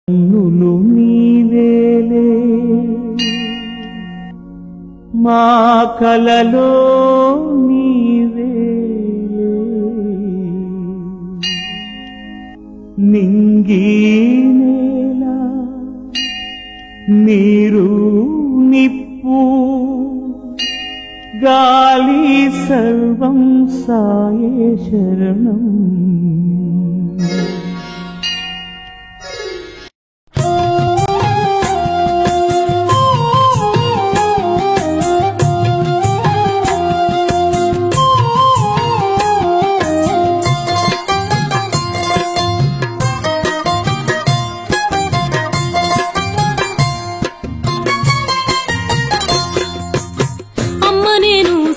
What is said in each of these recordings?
కన్నులు నీవేలే మా కలలో నీవేలే నింగి నేల నీరు నిప్పు గాలి సర్వం సాయే శరణం.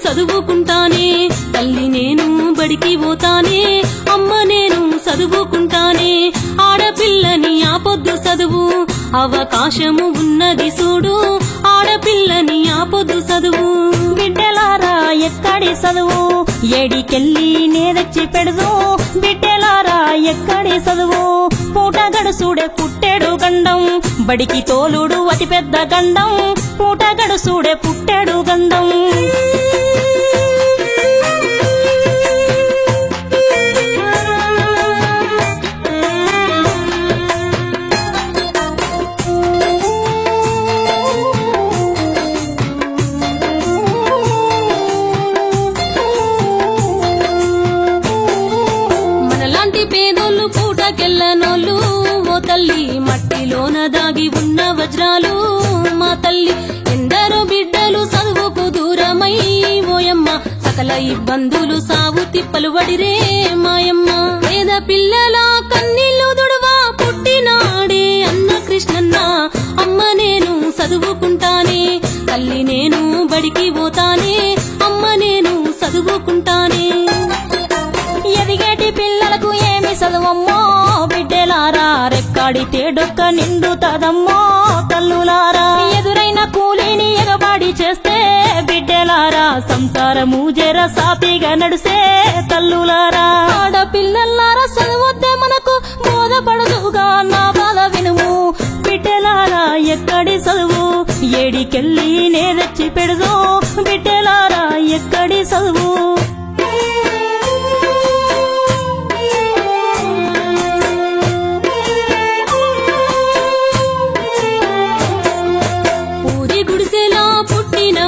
చదువుకుంటానే తల్లి నేను బడికి పోతానే అమ్మ నేను చదువుకుంటానే ఆడపిల్లని ఆపొద్దు చదువు అవకాశము ఉన్నది చూడు ఆడపిల్లని ఆపొద్దు చదువు. బిడ్డలారా ఎక్కడి చదువు ఏడికెళ్ళి నేదచ్చి పెడదు బిడ్డలారా ఎక్కడి చదువు పూట గడుసుడే పుట్టెడు గండం బడికి తోలుడు అతి పెద్ద గండం పూట గడుసుడే పుట్టెడు గండం. పేదోళ్ళు పూటకెళ్ళనోళ్ళు ఓ తల్లి మట్టిలోన దాగి ఉన్న వజ్రాలు మా తల్లి ఎందరో బిడ్డలు చదువుకు దూరమై ఓయమ్మ సకల ఇబ్బందులు సాగు తిప్పలు వడిరే మాయమ్మ. పేద పిల్లల కన్నీళ్లు దుడువా పుట్టినాడే అన్న కృష్ణన్న అమ్మ నేను చదువుకుంటానే తల్లి నేను బడికి పోతానే అమ్మ నేను చదువుకుంటానే. ఎదిగేటి పిల్లలకు ఏమి చదువమ్మో బిడ్డలారా రెక్కాడితే డొక్క నిండుతదమ్మో తల్లులారా. ఎదురైన కూలీని ఎగబాడి చేస్తే బిడ్డలారా సంసారము జర సాపిగా నడిసే తల్లులారా. ఆడపిల్లలారా చదువొద్దే మనకు బోధపడదుగా నా బాధ వినుము బిడ్డలారా ఎక్కడి చదువు ఏడికెళ్ళి నేదచ్చి పెడదు బిడ్డలారా ఎక్కడి చదువు.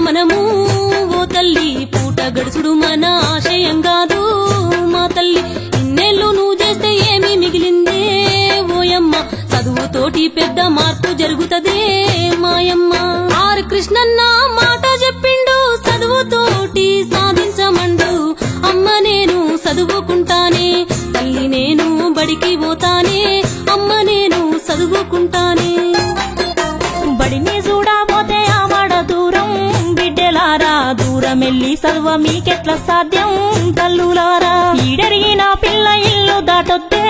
మనము ఓ తల్లి పూట గడుచుడు మన ఆశయం కాదు మా తల్లి ఇన్నేళ్ళు నువ్వు చేస్తే ఏమి మిగిలిందే ఓయమ్మ చదువుతోటి పెద్ద మార్పు జరుగుతదే మాయమ్మ. ఆర్ కృష్ణన్న మాట చెప్పిండు చదువుతోటి సాధించమండు అమ్మ నేను చదువుకుంటానే తల్లి నేను బడికి పోతానే అమ్మ నేను చదువుకుంటానే. బడిని చూడబోతే ఆమడ దూరం బిడ్డలారా దూరమెల్లి చదువ మీకెట్లా సాధ్యం తల్లులారా. ఈడరిగిన పిల్ల ఇల్లు దాటొత్తే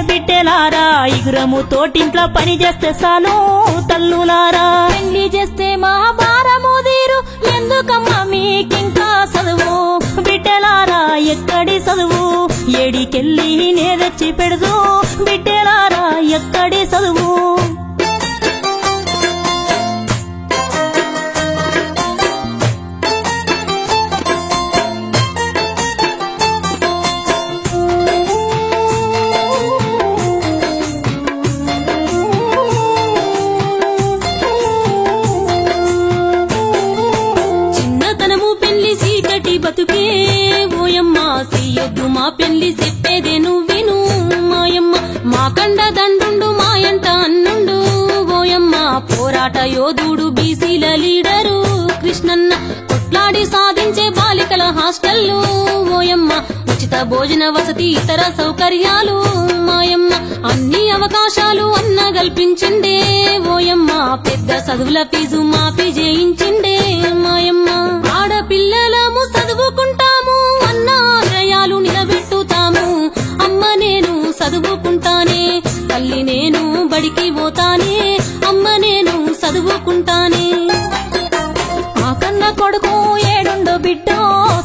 బిడ్డలారా ఇగురము తోటింట్లో పని చేస్తే చాలు తల్లులారా. పెళ్లి చేస్తే మా భారము తీరు ఎందుకమ్మా మీకింకా చదువు బిడ్డలారా ఎక్కడి చదువు ఏడికెళ్ళి నేదచ్చి పెడదు బిడ్డలారా ఎక్కడి చదువు. బతుకే ఓయమ్మ చెయ్యొద్దు మా పెళ్లి చెప్పేదే నువ్వు విను మాయమ్మ మా కండ దండుండు మాయంట అన్నుండు ఓయమ్మ పోరాట యోధుడు బీసీల లీడరు కృష్ణన్న కొట్లాడి సాధించే బాలికల హాస్టల్లు ఓయమ్మ ఉచిత భోజన వసతి ఇతర సౌకర్యాలు మాయమ్మ అన్ని అవకాశాలు అన్న కల్పించిండే ఓయమ్మ పెద్ద చదువుల ఫీజు మాఫీ చేయించిండే మాయమ్మ. ఆడపిల్లలము చదువుకుంటాము అన్న ఆశయాలు నిలబెట్టుతాము అమ్మ నేను చదువుకుంటానే తల్లి నేను బడికి పోతానే అమ్మ నేను చదువుకుంటానే. ఆ కన్న కొడుకు ఏడుండో బిడ్డ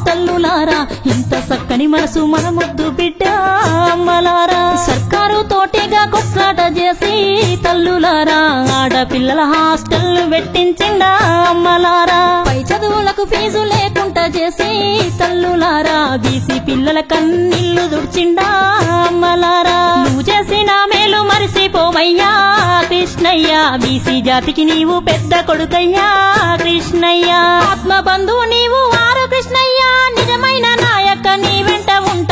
తల్లులారా ఇంత చక్కని మనసు మన ముద్దు బిడ్డ అమ్మలారా. సర్కారు తోటిగా కొట్లాట చేసి తల్లులారా ఆడపిల్లల హాస్టల్ పెట్టించిండా అమ్మలారా పై చదువులకు ఫీజు లేకుండా చేసి తల్లులారా బీసీ పిల్లల కన్నీళ్లు దుడిచిండా అమ్మలారా నువ్వు చేసిన మేలు మరిసిపోవయ్యా కృష్ణయ్య బీసీ జాతికి నీవు పెద్ద కొడుకయ్యా కృష్ణయ్య ఆత్మ బంధువు నీవు వారు కృష్ణయ్య నిజమైన నాయక నీ వెంట ఉంటా